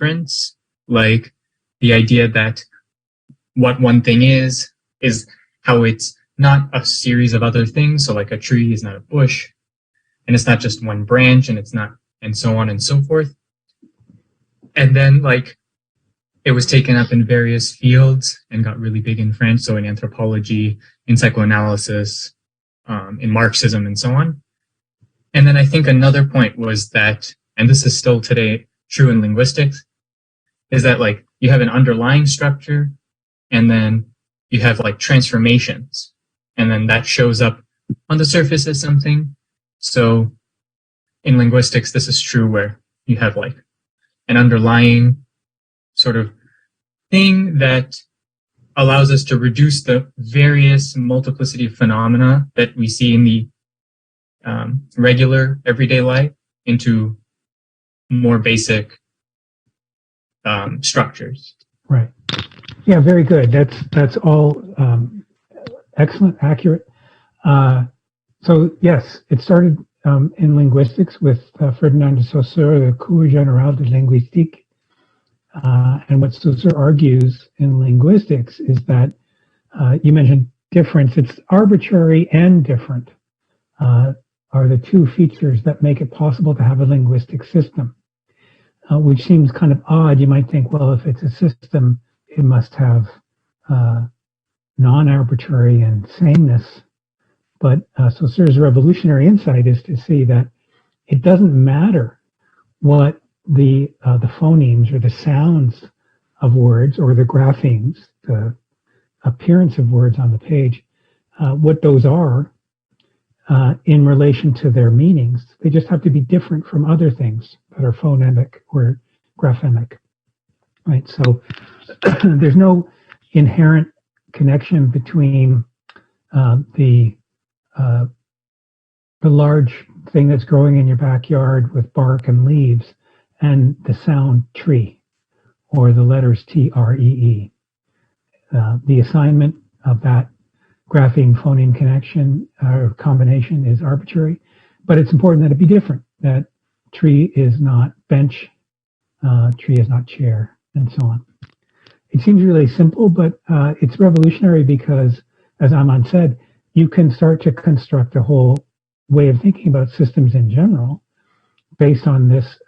difference, like the idea that what one thing is how it's not a series of other things. So like a tree is not a bush, and it's not just one branch, and it's not, and so on and so forth. And then like it was taken up in various fields and got really big in France. So in anthropology, in psychoanalysis, in Marxism, and so on. And then I think another point was that, and this is still today true in linguistics, is that like you have an underlying structure, and then you have like transformations, and then that shows up on the surface as something. So in linguistics, this is true where you have like an underlying sort of thing that allows us to reduce the various multiplicity of phenomena that we see in the regular everyday life into more basic structures. Right. Yeah, very good. That's all excellent, accurate. So yes, it started in linguistics with Ferdinand de Saussure, the Cours général de linguistique. And what Saussure argues in linguistics is that you mentioned difference. It's arbitrary and different are the two features that make it possible to have a linguistic system, which seems kind of odd. You might think, well, if it's a system, it must have non-arbitrary and sameness. But Saussure's revolutionary insight is to see that it doesn't matter what the phonemes or the sounds of words or the graphemes, the appearance of words on the page, what those are in relation to their meanings. They just have to be different from other things that are phonemic or graphemic, right? So there's no inherent connection between the large thing that's growing in your backyard with bark and leaves and the sound tree or the letters T-R-E-E. The assignment of that grapheme phoneme connection or combination is arbitrary, but it's important that it be different, that tree is not bench, tree is not chair, and so on. It seems really simple, but it's revolutionary because, as Aman said, you can start to construct a whole way of thinking about systems in general based on this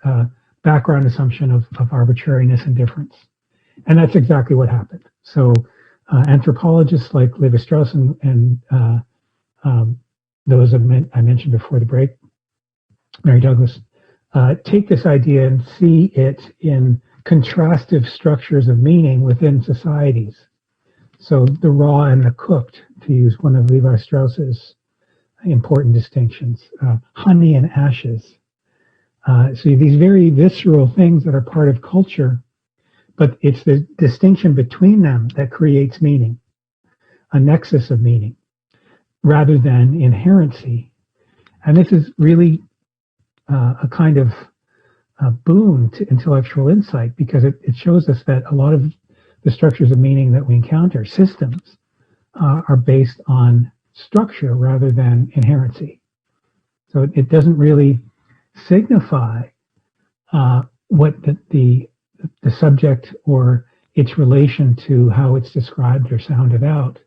background assumption of arbitrariness and difference. And that's exactly what happened. So anthropologists like Lévi-Strauss and those I mentioned before the break, Mary Douglas, take this idea and see it in contrastive structures of meaning within societies. So the raw and the cooked, to use one of Lévi-Strauss's important distinctions, honey and ashes. So these very visceral things that are part of culture, but it's the distinction between them that creates meaning, a nexus of meaning, rather than inherency. And this is really a kind of boon to intellectual insight, because it shows us that a lot of the structures of meaning that we encounter, systems, are based on structure rather than inherency. So it doesn't really signify what the subject or its relation to how it's described or sounded out.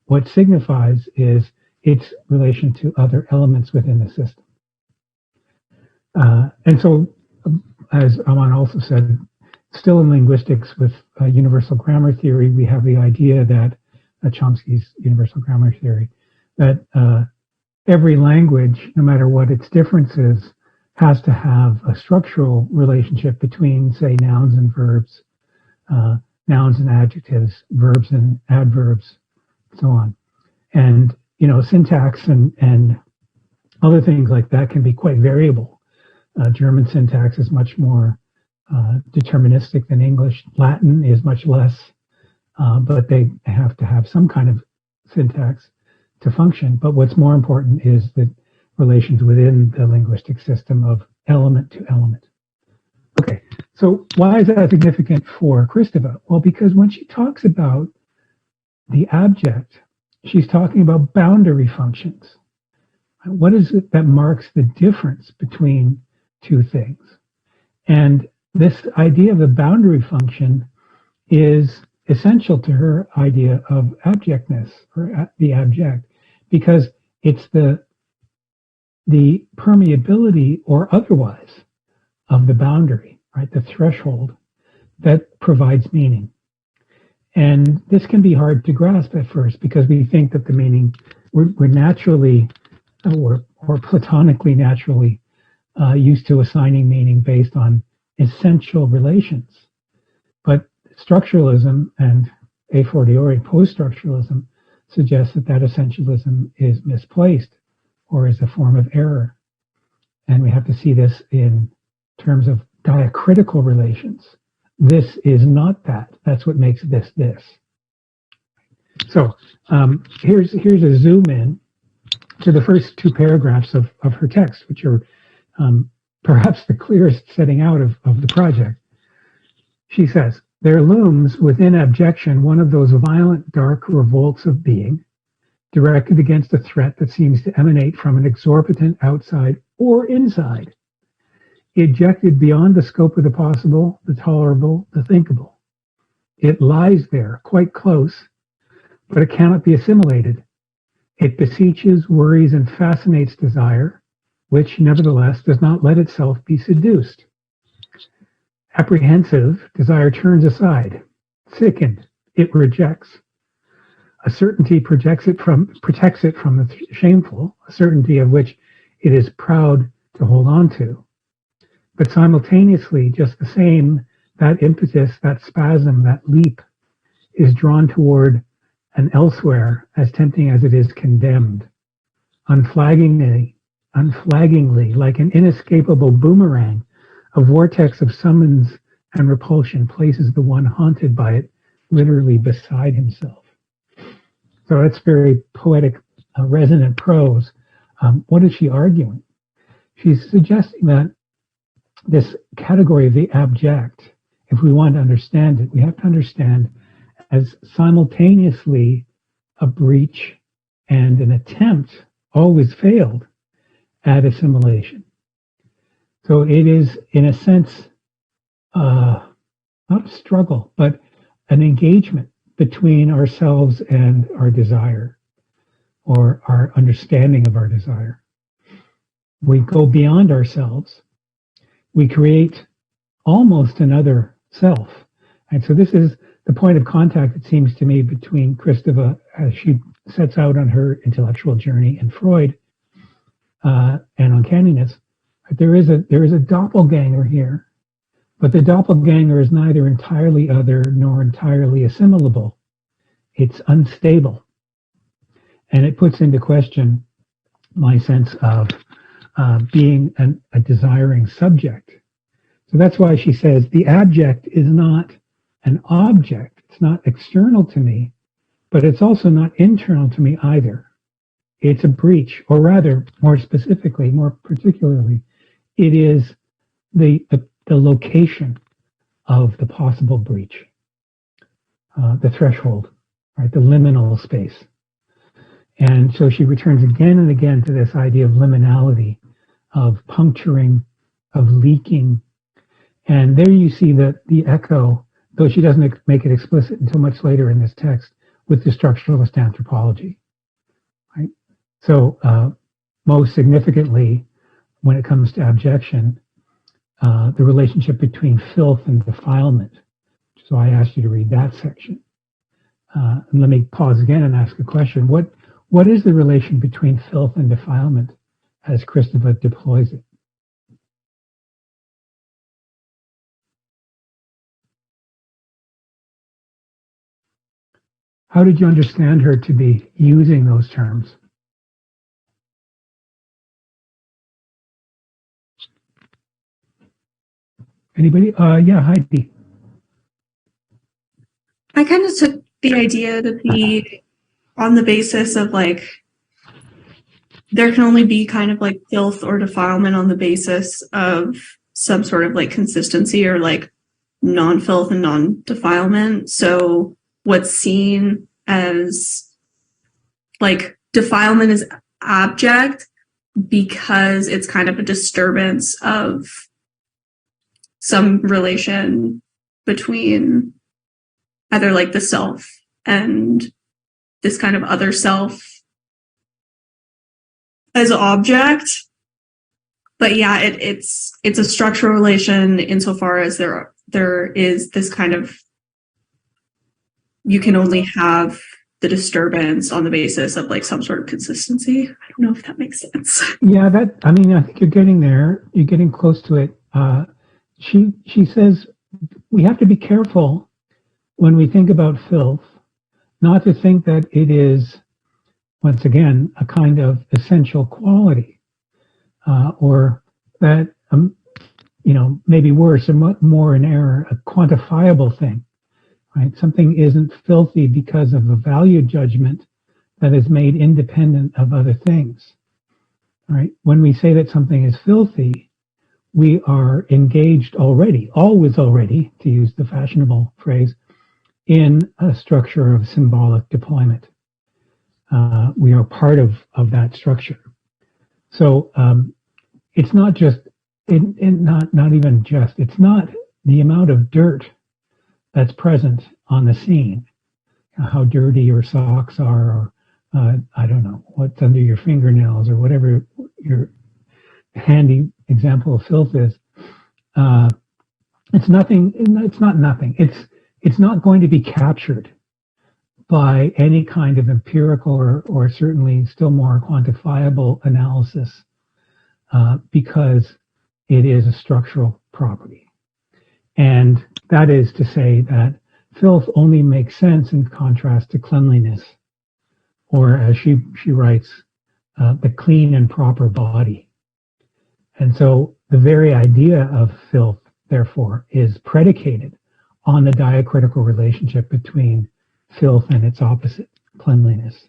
What signifies is its relation to other elements within the system. And so, as Aman also said, still in linguistics with universal grammar theory, we have the idea that Chomsky's universal grammar theory, that every language, no matter what its differences, has to have a structural relationship between, say, nouns and verbs, nouns and adjectives, verbs and adverbs, and so on. And, you know, syntax and other things like that can be quite variable. German syntax is much more deterministic than English. Latin is much less, but they have to have some kind of syntax to function. But what's more important is the relations within the linguistic system of element to element. Okay, so why is that significant for Kristeva? Well, because when she talks about the abject, she's talking about boundary functions. What is it that marks the difference between two things? And this idea of the boundary function is essential to her idea of abjectness, or the abject, because it's the permeability or otherwise of the boundary, right? The threshold that provides meaning. And this can be hard to grasp at first because we think that the meaning, we're naturally or platonically naturally used to assigning meaning based on essential relations. But structuralism and a fortiori post-structuralism suggests that essentialism is misplaced or is a form of error. And we have to see this in terms of diacritical relations. This is not that. That's what makes this this. So here's a zoom in to the first two paragraphs of her text, which are perhaps the clearest setting out of the project. She says, there looms within abjection one of those violent, dark revolts of being, directed against a threat that seems to emanate from an exorbitant outside or inside, ejected beyond the scope of the possible, the tolerable, the thinkable. It lies there, quite close, but it cannot be assimilated. It beseeches, worries, and fascinates desire, which, nevertheless, does not let itself be seduced. Apprehensive, desire turns aside. Sickened, it rejects. A certainty protects it from the shameful, a certainty of which it is proud to hold on to. But simultaneously, just the same, that impetus, that spasm, that leap is drawn toward an elsewhere as tempting as it is condemned. Unflaggingly, like an inescapable boomerang, a vortex of summons and repulsion places the one haunted by it literally beside himself. So that's very poetic, resonant prose. What is she arguing? She's suggesting that this category of the abject, if we want to understand it, we have to understand as simultaneously a breach and an attempt, always failed, at assimilation. So it is, in a sense, not a struggle, but an engagement between ourselves and our desire, or our understanding of our desire. We go beyond ourselves. We create almost another self. And so this is the point of contact, it seems to me, between Kristeva, as she sets out on her intellectual journey, and Freud, and uncanniness. There is a doppelganger here, but the doppelganger is neither entirely other nor entirely assimilable. It's unstable. And it puts into question my sense of being a desiring subject. So that's why she says the abject is not an object. It's not external to me, but it's also not internal to me either. It's a breach, or rather, more specifically, more particularly, it is the location of the possible breach, the threshold, right, the liminal space. And so she returns again and again to this idea of liminality, of puncturing, of leaking. And there you see the echo, though she doesn't make it explicit until much later in this text, with the structuralist anthropology. Right? So most significantly, when it comes to abjection, the relationship between filth and defilement. So I asked you to read that section. And let me pause again and ask a question. What is the relation between filth and defilement as Kristeva deploys it? How did you understand her to be using those terms? Anybody? Yeah, Heidi. I kind of took the idea to be on the basis of like, there can only be kind of like filth or defilement on the basis of some sort of like consistency or like non-filth and non-defilement. So what's seen as like defilement is abject because it's kind of a disturbance of some relation between either like the self and this kind of other self as an object. But yeah, it's a structural relation insofar as there is this kind of, you can only have the disturbance on the basis of like some sort of consistency. I don't know if that makes sense. Yeah, I think you're getting there. You're getting close to it. She says we have to be careful when we think about filth, not to think that it is, once again, a kind of essential quality, or that, maybe worse and more in error, a quantifiable thing, right? Something isn't filthy because of a value judgment that is made independent of other things, right? When we say that something is filthy, we are engaged already, always already, to use the fashionable phrase, in a structure of symbolic deployment. We are part of that structure. So it's not just, not even just, it's not the amount of dirt that's present on the scene, how dirty your socks are, or I don't know, what's under your fingernails, or whatever your handy example of filth is. It's nothing, it's not nothing. It's not going to be captured by any kind of empirical or certainly still more quantifiable analysis, because it is a structural property. And that is to say that filth only makes sense in contrast to cleanliness, or as she writes, the clean and proper body. And so the very idea of filth, therefore, is predicated on the diacritical relationship between filth and its opposite, cleanliness.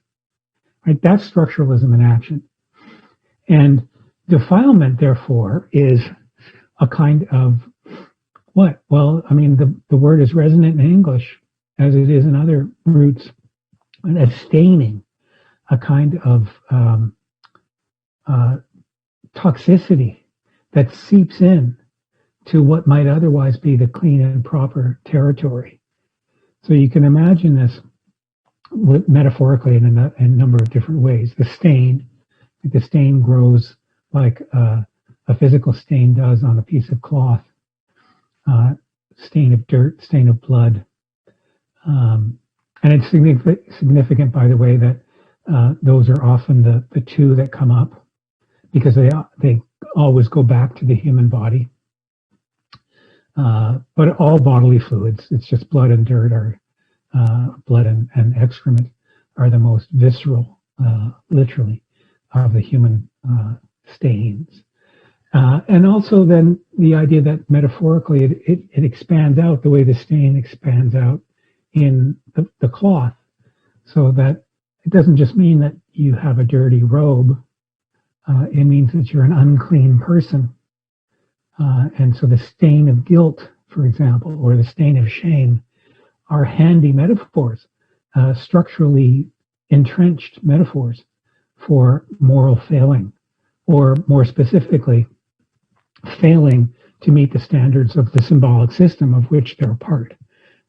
Right? That's structuralism in action. And defilement, therefore, is a kind of what? Well, I mean, the word is resonant in English, as it is in other roots, as staining, a kind of toxicity that seeps in to what might otherwise be the clean and proper territory. So you can imagine this metaphorically in a number of different ways. The stain grows like a physical stain does on a piece of cloth, stain of dirt, stain of blood. And it's significant, by the way, that those are often the two that come up, because they always go back to the human body. But all bodily fluids, it's just blood and dirt, are blood and excrement are the most visceral, literally, of the human stains. And also then the idea that metaphorically it expands out the way the stain expands out in the cloth, so that it doesn't just mean that you have a dirty robe, it means that you're an unclean person. And so the stain of guilt, for example, or the stain of shame are handy metaphors, structurally entrenched metaphors for moral failing, or more specifically, failing to meet the standards of the symbolic system of which they're a part,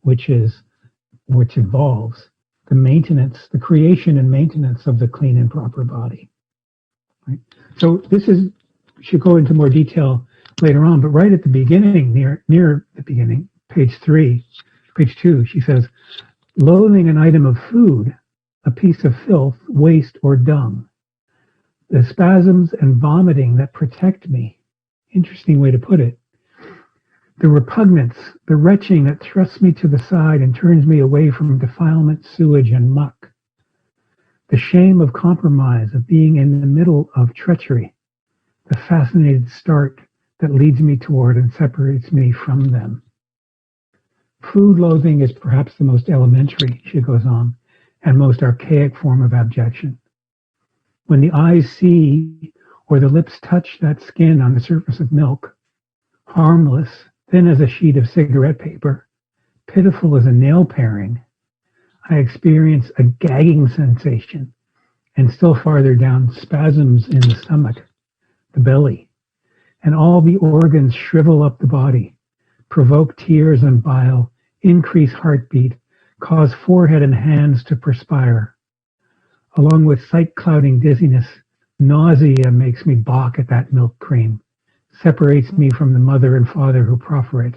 which involves the maintenance, the creation and maintenance of the clean and proper body. Right? So should go into more detail later on, but right at the beginning, near the beginning, page 2, she says, loathing an item of food, a piece of filth, waste, or dung. The spasms and vomiting that protect me. Interesting way to put it. The repugnance, the retching that thrusts me to the side and turns me away from defilement, sewage, and muck. The shame of compromise, of being in the middle of treachery. The fascinated start that leads me toward and separates me from them. Food loathing is perhaps the most elementary, she goes on, and most archaic form of abjection. When the eyes see or the lips touch that skin on the surface of milk, harmless, thin as a sheet of cigarette paper, pitiful as a nail paring, I experience a gagging sensation, and still farther down, spasms in the stomach, the belly, and all the organs shrivel up the body, provoke tears and bile, increase heartbeat, cause forehead and hands to perspire. Along with sight-clouding dizziness, nausea makes me balk at that milk cream, separates me from the mother and father who proffer it.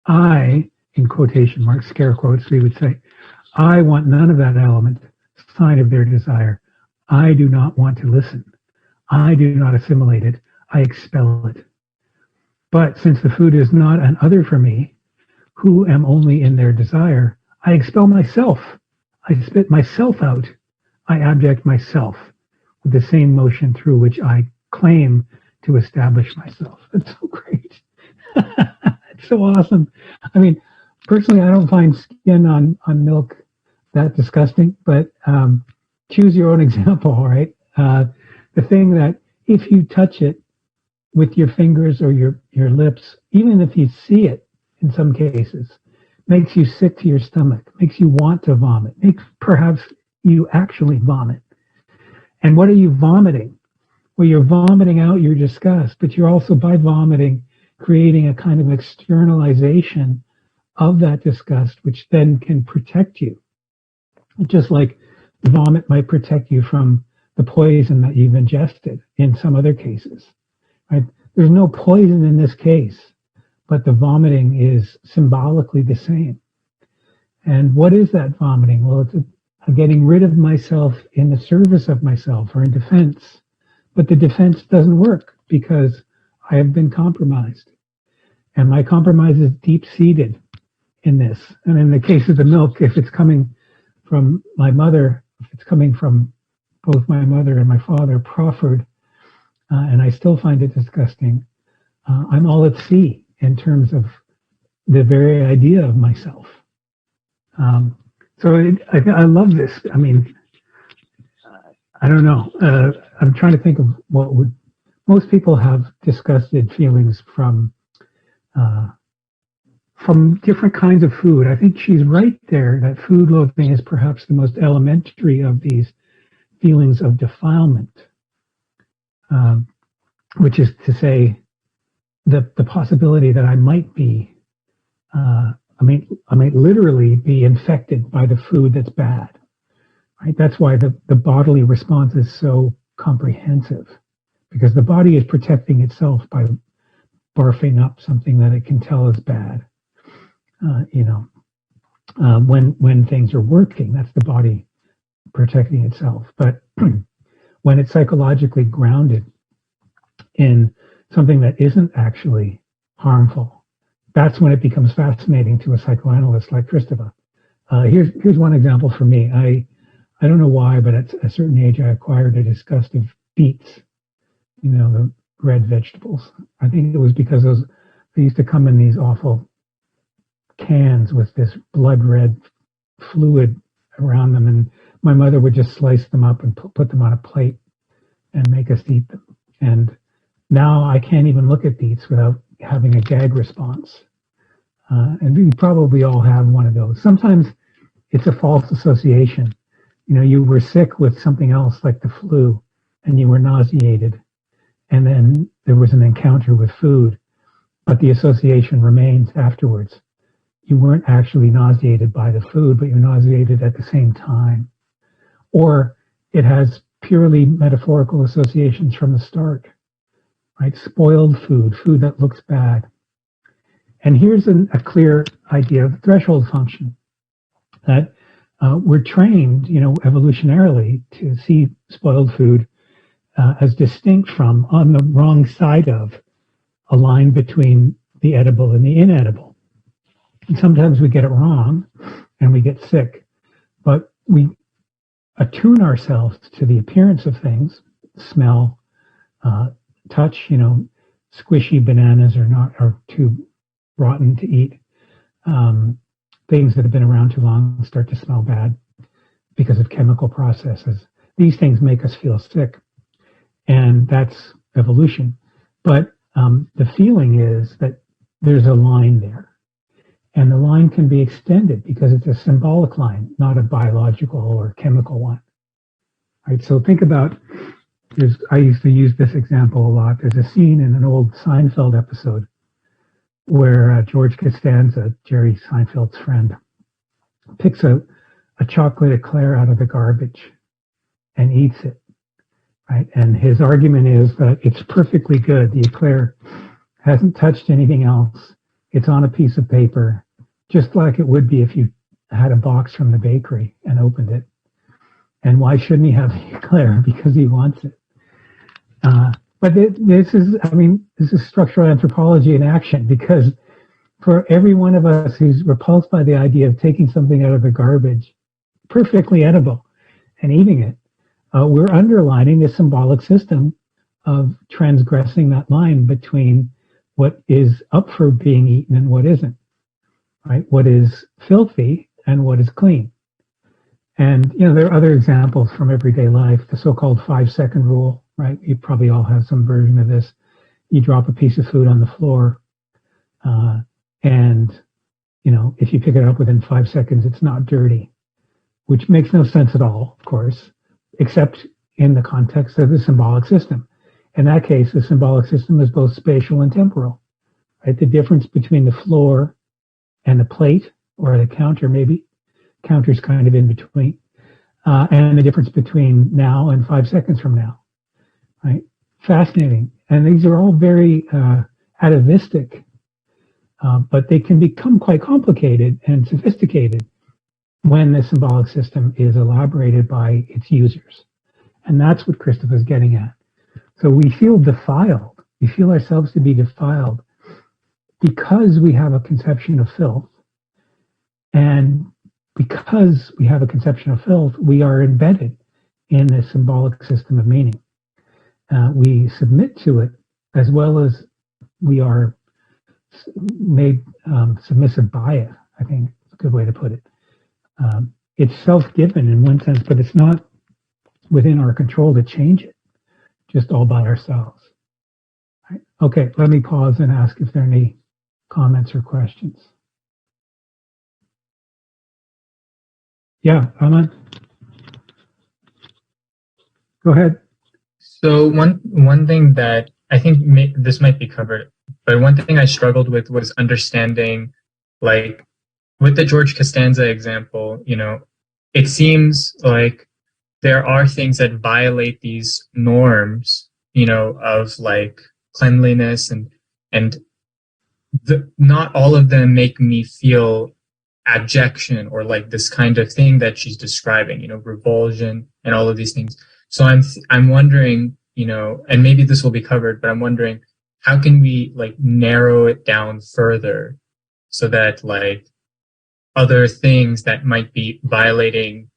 I, in quotation marks, scare quotes, we would say, I want none of that element, sign of their desire. I do not want to listen. I do not assimilate it. I expel it. But since the food is not an other for me, who am only in their desire, I expel myself. I spit myself out. I abject myself with the same motion through which I claim to establish myself. That's so great. It's so awesome. I mean, personally, I don't find skin on milk that disgusting, but choose your own example, all right? The thing that if you touch it with your fingers or your lips, even if you see it in some cases, makes you sick to your stomach, makes you want to vomit, makes perhaps you actually vomit. And what are you vomiting? Well, you're vomiting out your disgust, but you're also, by vomiting, creating a kind of externalization of that disgust, which then can protect you. Just like vomit might protect you from the poison that you've ingested in some other cases. Right? There's no poison in this case, but the vomiting is symbolically the same. And what is that vomiting? Well, it's a getting rid of myself in the service of myself or in defense. But the defense doesn't work because I have been compromised. And my compromise is deep-seated in this. And in the case of the milk, if it's coming from my mother, if it's coming from both my mother and my father proffered, and I still find it disgusting, I'm all at sea in terms of the very idea of myself. I love this. I mean, I don't know. I'm trying to think of what would most people have disgusted feelings from different kinds of food. I think she's right there that food loathing is perhaps the most elementary of these feelings of defilement, which is to say the possibility that I might be, I might literally be infected by the food that's bad. Right? That's why the bodily response is so comprehensive, because the body is protecting itself by barfing up something that it can tell is bad. When things are working, that's the body protecting itself. But when it's psychologically grounded in something that isn't actually harmful, that's when it becomes fascinating to a psychoanalyst like Kristeva. Here's one example for me. I don't know why, but at a certain age, I acquired a disgust of beets, the red vegetables. I think it was because they used to come in these awful cans with this blood red fluid around them, and my mother would just slice them up and put them on a plate and make us eat them. And now I can't even look at beets without having a gag response. And you probably all have one of those. Sometimes it's a false association. You were sick with something else like the flu and you were nauseated, and then there was an encounter with food, but the association remains afterwards. You weren't actually nauseated by the food, but you're nauseated at the same time. Or it has purely metaphorical associations from the start, right? Spoiled food that looks bad. And here's a clear idea of the threshold function, that we're trained, evolutionarily to see spoiled food as distinct from, on the wrong side of, a line between the edible and the inedible. And sometimes we get it wrong and we get sick, but we attune ourselves to the appearance of things, smell, touch, squishy bananas are too rotten to eat. Things that have been around too long start to smell bad because of chemical processes. These things make us feel sick, and that's evolution. But the feeling is that there's a line there, and the line can be extended because it's a symbolic line, not a biological or chemical one. Right? So think about, I used to use this example a lot. There's a scene in an old Seinfeld episode where George Costanza, Jerry Seinfeld's friend, picks a chocolate eclair out of the garbage and eats it, right? And his argument is that it's perfectly good. The eclair hasn't touched anything else. It's on a piece of paper, just like it would be if you had a box from the bakery and opened it. And why shouldn't he have the eclair? Because he wants it. But this is structural anthropology in action, because for every one of us who's repulsed by the idea of taking something out of the garbage, perfectly edible, and eating it, we're underlining the symbolic system of transgressing that line between what is up for being eaten and what isn't, right? What is filthy and what is clean. And, there are other examples from everyday life, the so-called 5-second rule, right? You probably all have some version of this. You drop a piece of food on the floor, and, if you pick it up within 5 seconds, it's not dirty, which makes no sense at all, of course, except in the context of the symbolic system. In that case, the symbolic system is both spatial and temporal, right? The difference between the floor and the plate, or the counter, maybe. Counter's kind of in between. And the difference between now and 5 seconds from now, right? Fascinating. And these are all very atavistic, but they can become quite complicated and sophisticated when the symbolic system is elaborated by its users. And that's what Christopher's getting at. So we feel defiled. We feel ourselves to be defiled because we have a conception of filth. And because we have a conception of filth, we are embedded in the symbolic system of meaning. We submit to it, as well as we are made submissive by it. I think it's a good way to put it. It's self-given in one sense, but it's not within our control to change it, just all by ourselves. Right. Okay, let me pause and ask if there are any comments or questions. Yeah, Aman. Go ahead. So one thing that I think this might be covered, but one thing I struggled with was understanding, like, with the George Costanza example, it seems like there are things that violate these norms, of like cleanliness, and not all of them make me feel abjection or like this kind of thing that she's describing, revulsion and all of these things. So I'm wondering, and maybe this will be covered, but I'm wondering, how can we like narrow it down further so that like other things that might be violating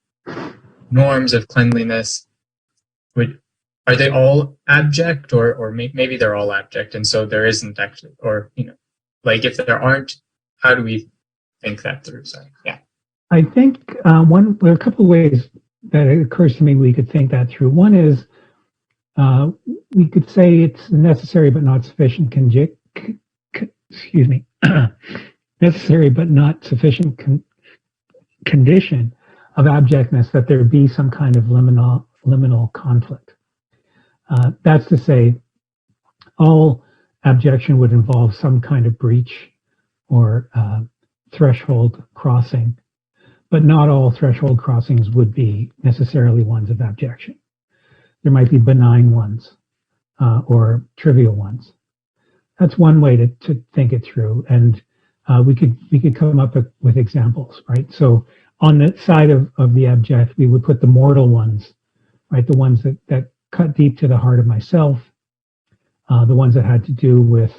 norms of cleanliness are they all abject, or maybe they're all abject, and so there isn't actually, or like if there aren't, how do we think that through? So yeah, I think there are a couple of ways that it occurs to me we could think that through. One is we could say it's necessary but not sufficient necessary but not sufficient condition of abjectness that there be some kind of liminal conflict. That's to say, all abjection would involve some kind of breach or threshold crossing, but not all threshold crossings would be necessarily ones of abjection. There might be benign ones or trivial ones. That's one way to think it through, and we could come up with examples, right? So on the side of the abject, we would put the mortal ones, right? The ones that cut deep to the heart of myself, the ones that had to do with,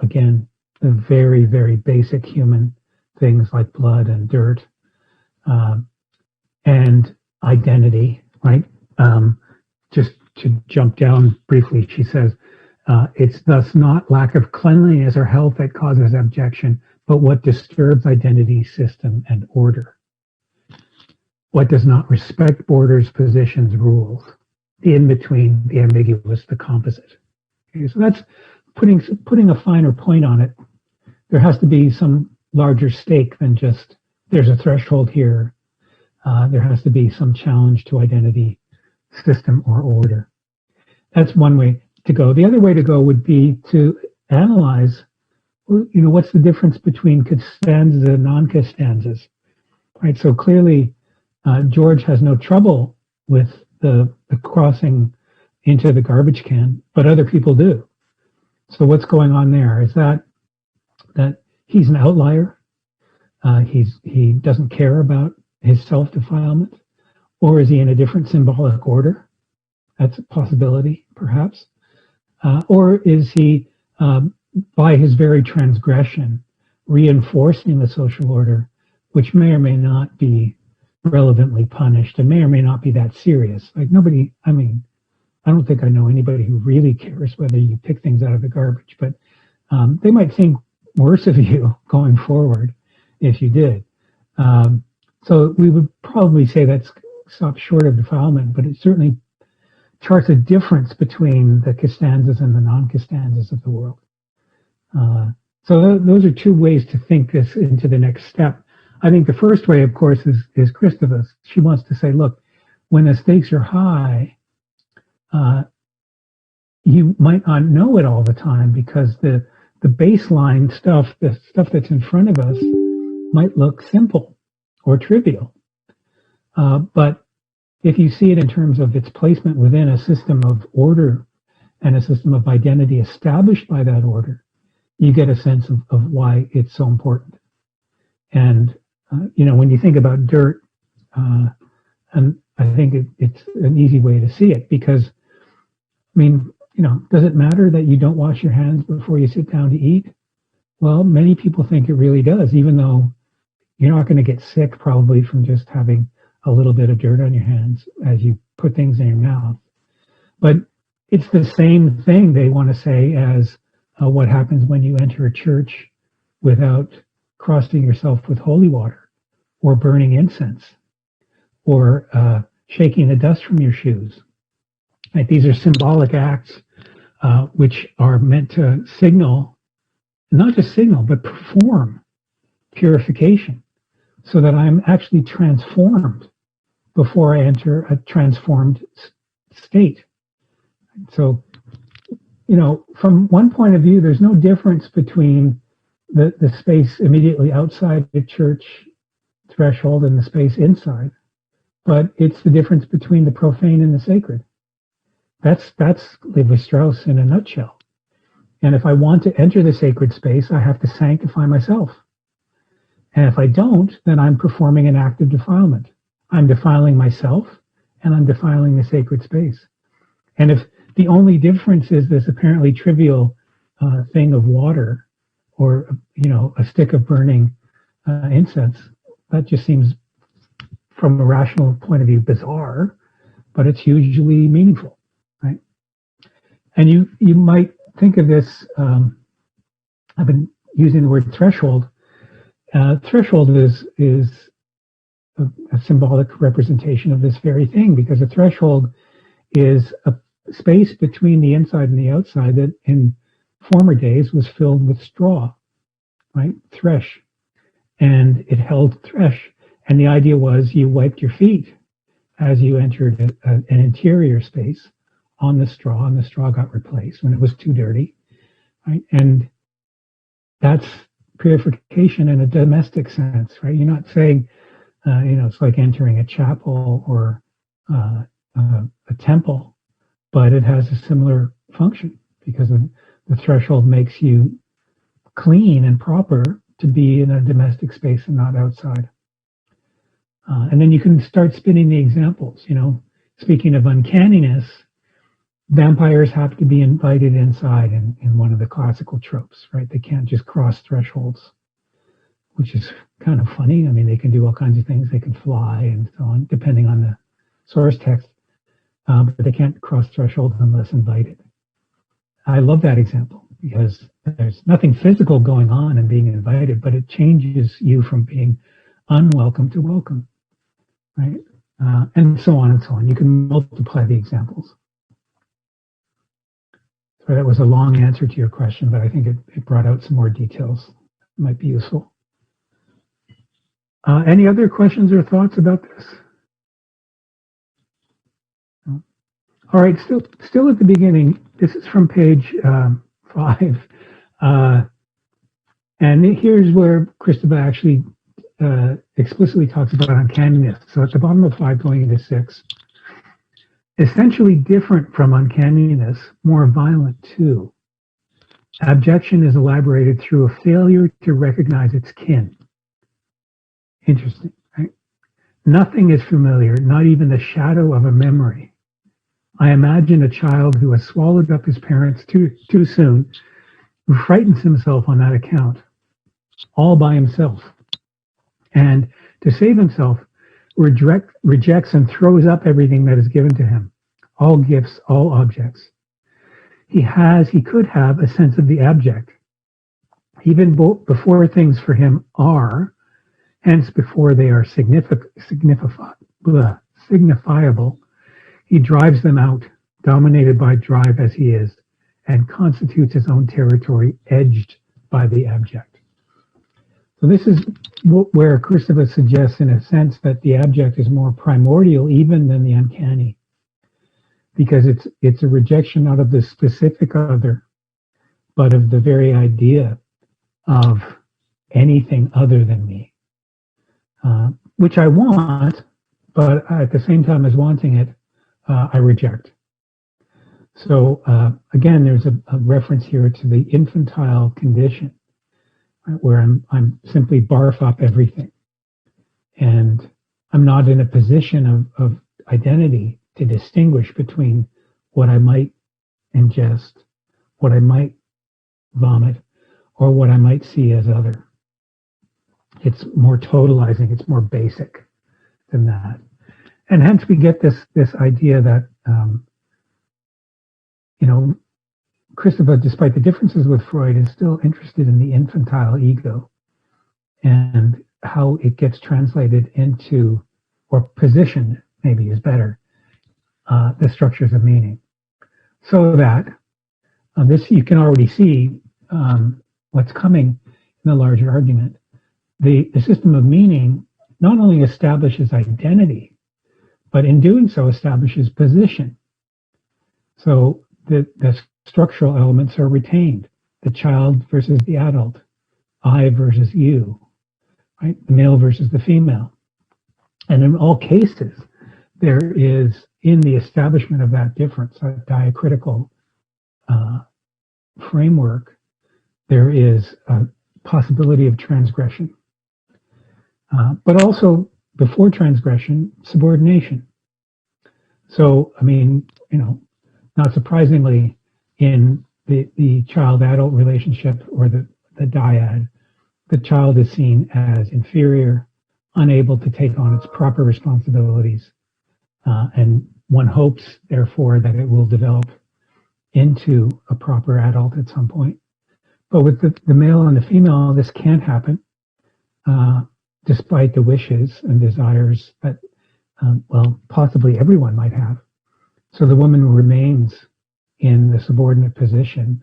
again, the very, very basic human things like blood and dirt, and identity, right? Just to jump down briefly, she says, it's thus not lack of cleanliness or health that causes abjection, but what disturbs identity, system, and order. What does not respect borders, positions, rules, the in-between, the ambiguous, the composite. Okay, so that's putting a finer point on it. There has to be some larger stake than just there's a threshold here. There has to be some challenge to identity, system, or order. That's one way to go. The other way to go would be to analyze what's the difference between castanzas and non-castanzas, right? So clearly, George has no trouble with the crossing into the garbage can, but other people do. So what's going on there? Is that he's an outlier? He doesn't care about his self-defilement, or is he in a different symbolic order? That's a possibility, perhaps. Or is he, by his very transgression, reinforcing the social order, which may or may not be relevantly punished and may or may not be that serious? Like nobody, I mean, I don't think I know anybody who really cares whether you pick things out of the garbage, but they might think worse of you going forward if you did. So we would probably say that's stopped short of defilement, but it certainly charts a difference between the Costanzas and the non-Costanzas of the world. So those are two ways to think this into the next step. I think the first way, of course, is Christova's. She wants to say, look, when the stakes are high, you might not know it all the time because the baseline stuff, the stuff that's in front of us, might look simple or trivial. But if you see it in terms of its placement within a system of order and a system of identity established by that order, you get a sense of why it's so important. And, when you think about dirt, and I think it's an easy way to see it because, does it matter that you don't wash your hands before you sit down to eat? Well, many people think it really does, even though you're not going to get sick probably from just having a little bit of dirt on your hands as you put things in your mouth. But it's the same thing they want to say as what happens when you enter a church without crossing yourself with holy water or burning incense or shaking the dust from your shoes. Right? These are symbolic acts which are meant to signal, not just signal, but perform purification so that I'm actually transformed before I enter a transformed state. So, from one point of view, there's no difference between the space immediately outside the church threshold and the space inside, but it's the difference between the profane and the sacred. That's Levi-Strauss in a nutshell. And if I want to enter the sacred space, I have to sanctify myself. And if I don't, then I'm performing an act of defilement. I'm defiling myself and I'm defiling the sacred space. And if the only difference is this apparently trivial thing of water or, a stick of burning incense, that just seems, from a rational point of view, bizarre, but it's hugely meaningful, right? And you might think of this, I've been using the word threshold. Threshold is a symbolic representation of this very thing because a threshold is a space between the inside and the outside that in former days was filled with straw, right? Thresh. And it held thresh. And the idea was you wiped your feet as you entered an interior space on the straw, and the straw got replaced when it was too dirty, right? And that's purification in a domestic sense, right? You're not saying, it's like entering a chapel or a temple, but it has a similar function because the threshold makes you clean and proper to be in a domestic space and not outside. And then you can start spinning the examples. Speaking of uncanniness, vampires have to be invited inside in one of the classical tropes, right? They can't just cross thresholds, which is kind of funny. I mean, they can do all kinds of things. They can fly and so on, depending on the source text, but they can't cross thresholds unless invited. I love that example because there's nothing physical going on in being invited, but it changes you from being unwelcome to welcome, right? And so on and so on. You can multiply the examples. So that was a long answer to your question, but I think it brought out some more details that might be useful. Any other questions or thoughts about this? All right, still at the beginning. This is from page 5. And here's where Christopher actually explicitly talks about uncanniness. So at the bottom of 5 going into 6, essentially different from uncanniness, more violent too. Abjection is elaborated through a failure to recognize its kin. Interesting, right? Nothing is familiar, not even the shadow of a memory. I imagine a child who has swallowed up his parents too soon, who frightens himself on that account, all by himself. And to save himself, rejects and throws up everything that is given to him, all gifts, all objects. He could have a sense of the abject, even before things for him are, hence before they are signifiable. He drives them out, dominated by drive as he is, and constitutes his own territory edged by the abject. So this is where Christopher suggests, in a sense, that the abject is more primordial even than the uncanny, because it's a rejection not of the specific other, but of the very idea of anything other than me, which I want, but at the same time as wanting it, I reject. So again, there's a reference here to the infantile condition, right, where I'm simply barf up everything, and I'm not in a position of identity to distinguish between what I might ingest, what I might vomit, or what I might see as other. It's more totalizing, it's more basic than that. And hence we get this idea that, Christopher, despite the differences with Freud, is still interested in the infantile ego and how it gets translated into, or positioned, maybe is better, the structures of meaning. So that this, you can already see what's coming in the larger argument. The system of meaning not only establishes identity, but in doing so establishes position. So the structural elements are retained. The child versus the adult, I versus you, right? The male versus the female. And in all cases, there is, in the establishment of that difference, a diacritical framework, there is a possibility of transgression. But also, before transgression, subordination. So, I mean, not surprisingly, in the child-adult relationship, or the dyad, the child is seen as inferior, unable to take on its proper responsibilities, and one hopes, therefore, that it will develop into a proper adult at some point. But with the male and the female, this can't happen, despite the wishes and desires that, possibly everyone might have. So the woman remains in the subordinate position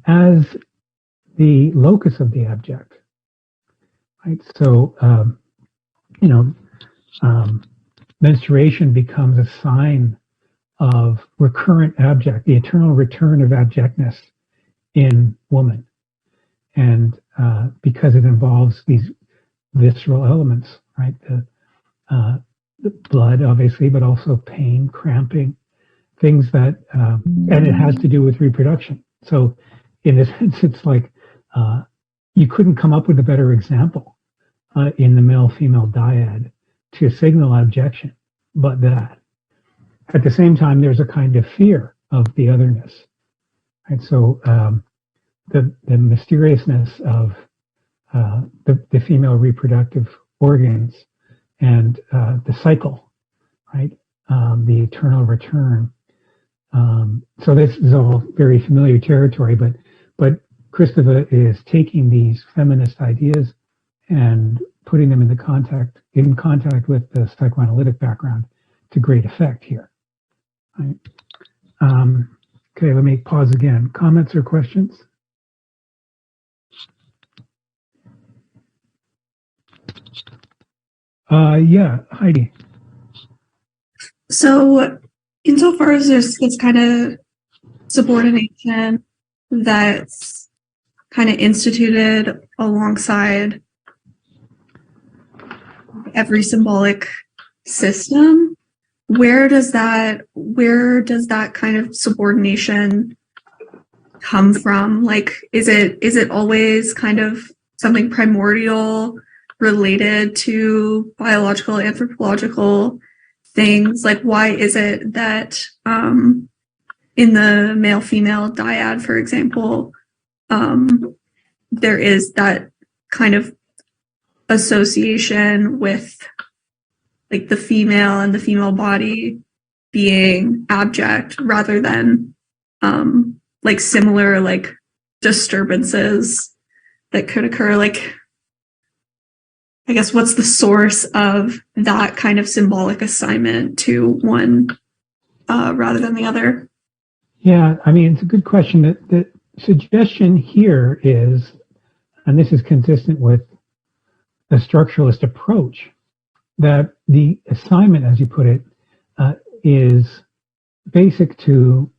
as the locus of the abject, right? So, menstruation becomes a sign of recurrent abject, the eternal return of abjectness in woman. And because it involves these visceral elements, right? The blood, obviously, but also pain, cramping, things that, and it has to do with reproduction. So in a sense, it's like you couldn't come up with a better example in the male-female dyad to signal abjection, but that. At the same time, there's a kind of fear of the otherness, right? So the mysteriousness of the female reproductive organs and the cycle, right? The eternal return. So this is all very familiar territory, but Christopher is taking these feminist ideas and putting them in contact with the psychoanalytic background to great effect here. Right? Okay, let me pause again. Comments or questions? Yeah, Heidi. So, insofar as there's this kind of subordination that's kind of instituted alongside every symbolic system, where does that kind of subordination come from? Like, is it always kind of something primordial related to biological, anthropological things? Like, why is it that in the male-female dyad, for example, there is that kind of association with like the female and the female body being abject rather than like similar like disturbances that could occur? Like, I guess, what's the source of that kind of symbolic assignment to one rather than the other? Yeah, I mean, it's a good question. The suggestion here is, and this is consistent with the structuralist approach, that the assignment, as you put it, is basic to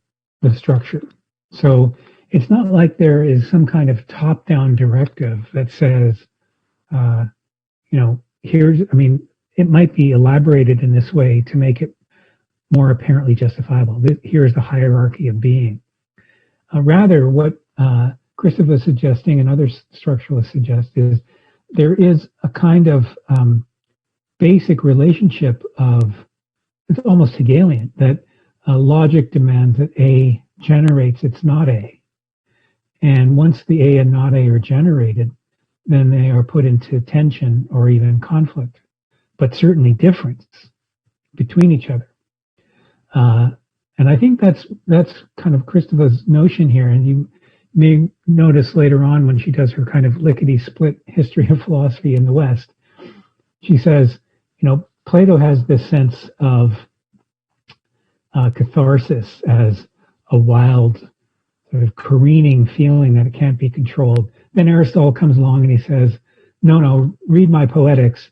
the structure. So it's not like there is some kind of top-down directive that says, it might be elaborated in this way to make it more apparently justifiable. Here's the hierarchy of being. Rather, what Christopher is suggesting and other structuralists suggest is there is a kind of basic relationship of, it's almost Hegelian, that logic demands that A generates its not A. And once the A and not A are generated, then they are put into tension or even conflict, but certainly difference between each other. And I think that's kind of Christopher's notion here. And you may notice later on when she does her kind of lickety-split history of philosophy in the West, she says, Plato has this sense of catharsis as a wild sort of careening feeling that it can't be controlled. Then Aristotle comes along and he says, no, read my Poetics.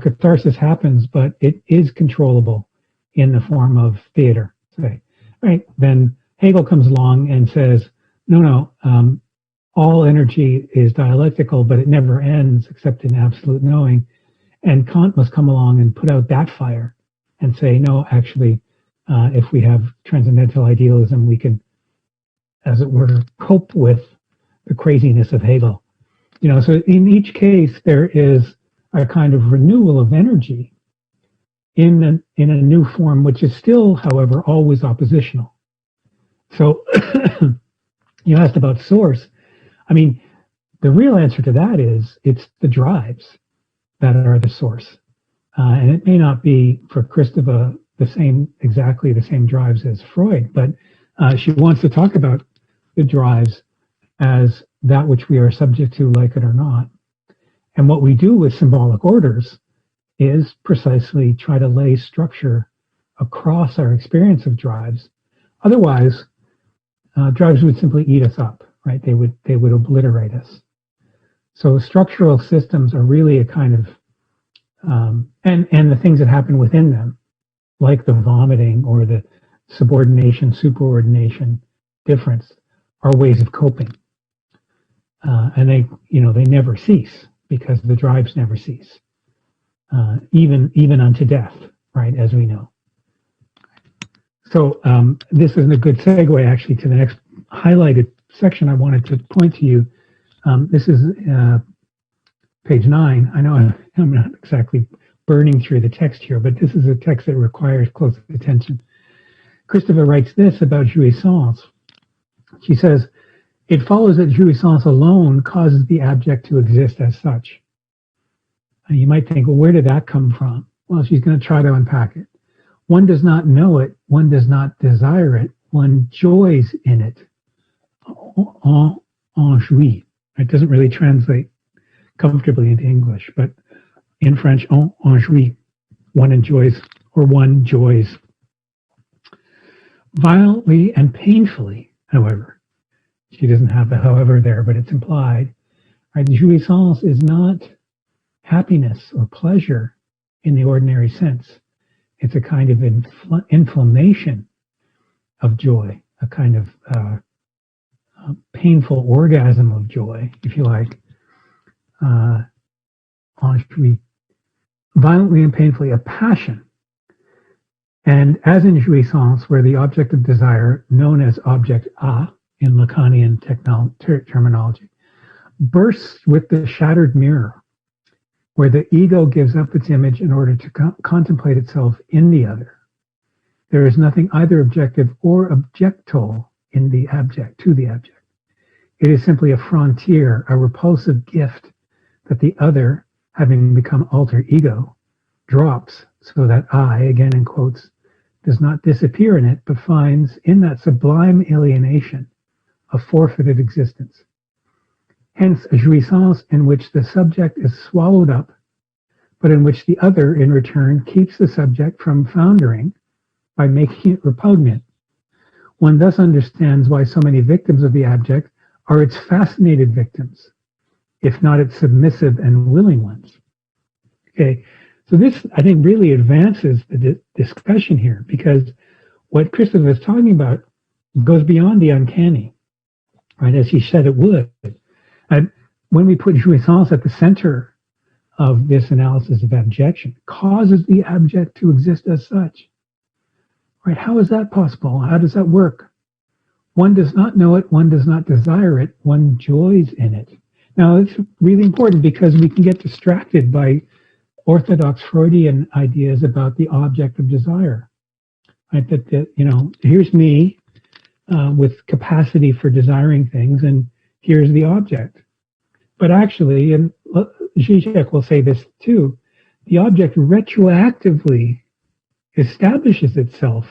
Catharsis happens, but it is controllable in the form of theater, say. Right? Then Hegel comes along and says, no, all energy is dialectical, but it never ends except in absolute knowing. And Kant must come along and put out that fire and say, no, actually, if we have transcendental idealism, we can, as it were, cope with the craziness of Hegel. So in each case, there is a kind of renewal of energy in a new form, which is still, however, always oppositional. So you asked about source. I mean, the real answer to that is it's the drives that are the source. And it may not be for Kristeva exactly the same drives as Freud, but she wants to talk about the drives as that which we are subject to, like it or not. And what we do with symbolic orders is precisely try to lay structure across our experience of drives. Otherwise, drives would simply eat us up, right? They would obliterate us. So structural systems are really a kind of, and the things that happen within them, like the vomiting or the subordination, superordination difference, are ways of coping. And they never cease because the drives never cease, even unto death, right, as we know. So this is a good segue, actually, to the next highlighted section I wanted to point to you. This is page 9. I know I'm not exactly burning through the text here, but this is a text that requires close attention. Christopher writes this about jouissance. She says, it follows that jouissance alone causes the abject to exist as such. And you might think, well, where did that come from? Well, she's going to try to unpack it. One does not know it. One does not desire it. One joys in it. En jouit. It doesn't really translate comfortably into English, but in French, en jouit. One enjoys, or one joys. Violently and painfully, however. She doesn't have the however there, but it's implied. Right? Jouissance is not happiness or pleasure in the ordinary sense. It's a kind of inflammation of joy, a kind of painful orgasm of joy, if you like, should be violently and painfully a passion. And as in jouissance, where the object of desire, known as object A in Lacanian terminology, bursts with the shattered mirror, where the ego gives up its image in order to contemplate itself in the other. There is nothing either objective or objectal in the abject, to the abject. It is simply a frontier, a repulsive gift that the other, having become alter ego, drops so that I, again in quotes, does not disappear in it, but finds in that sublime alienation a forfeited existence. Hence, a jouissance in which the subject is swallowed up, but in which the other, in return, keeps the subject from foundering by making it repugnant. One thus understands why so many victims of the abject are its fascinated victims, if not its submissive and willing ones. Okay, so this, I think, really advances the discussion here, because what Christopher is talking about goes beyond the uncanny, right, as he said it would. And when we put jouissance at the center of this analysis of abjection, causes the abject to exist as such. Right? How is that possible? How does that work? One does not know it, one does not desire it, one joys in it. Now, it's really important because we can get distracted by orthodox Freudian ideas about the object of desire. Right? That here's me with capacity for desiring things, and here's the object. But actually, and Zizek will say this too, the object retroactively establishes itself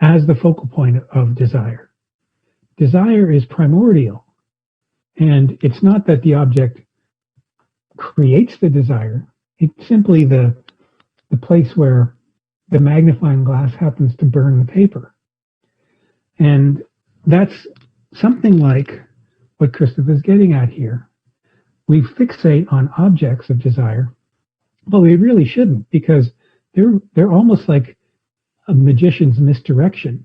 as the focal point of desire. Desire is primordial. And it's not that the object creates the desire. It's simply the place where the magnifying glass happens to burn the paper. And that's something like what Christopher is getting at here. We fixate on objects of desire, but we really shouldn't, because they're almost like a magician's misdirection.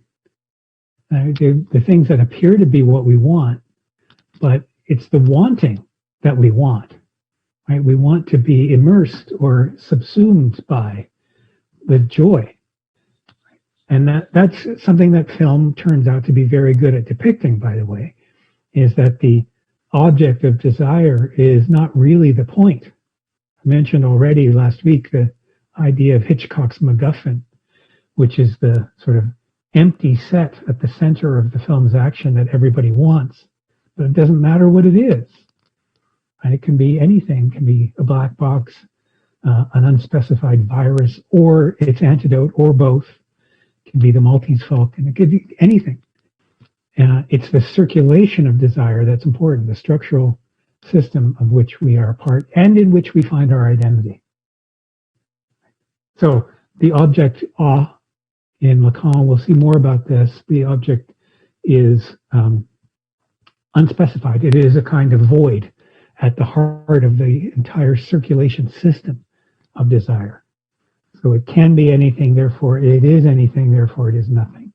The things that appear to be what we want, but it's the wanting that we want. Right? We want to be immersed or subsumed by the joy. And that's something that film turns out to be very good at depicting, by the way, is that the object of desire is not really the point. I mentioned already last week the idea of Hitchcock's MacGuffin, which is the sort of empty set at the center of the film's action that everybody wants, but it doesn't matter what it is. And it can be anything. It can be a black box, an unspecified virus, or its antidote, or both. It can be the Maltese Falcon. It could be anything. It's the circulation of desire that's important, the structural system of which we are a part and in which we find our identity. So the object in Lacan, we'll see more about this. The object is unspecified. It is a kind of void at the heart of the entire circulation system of desire. So it can be anything, therefore it is anything, therefore it is nothing.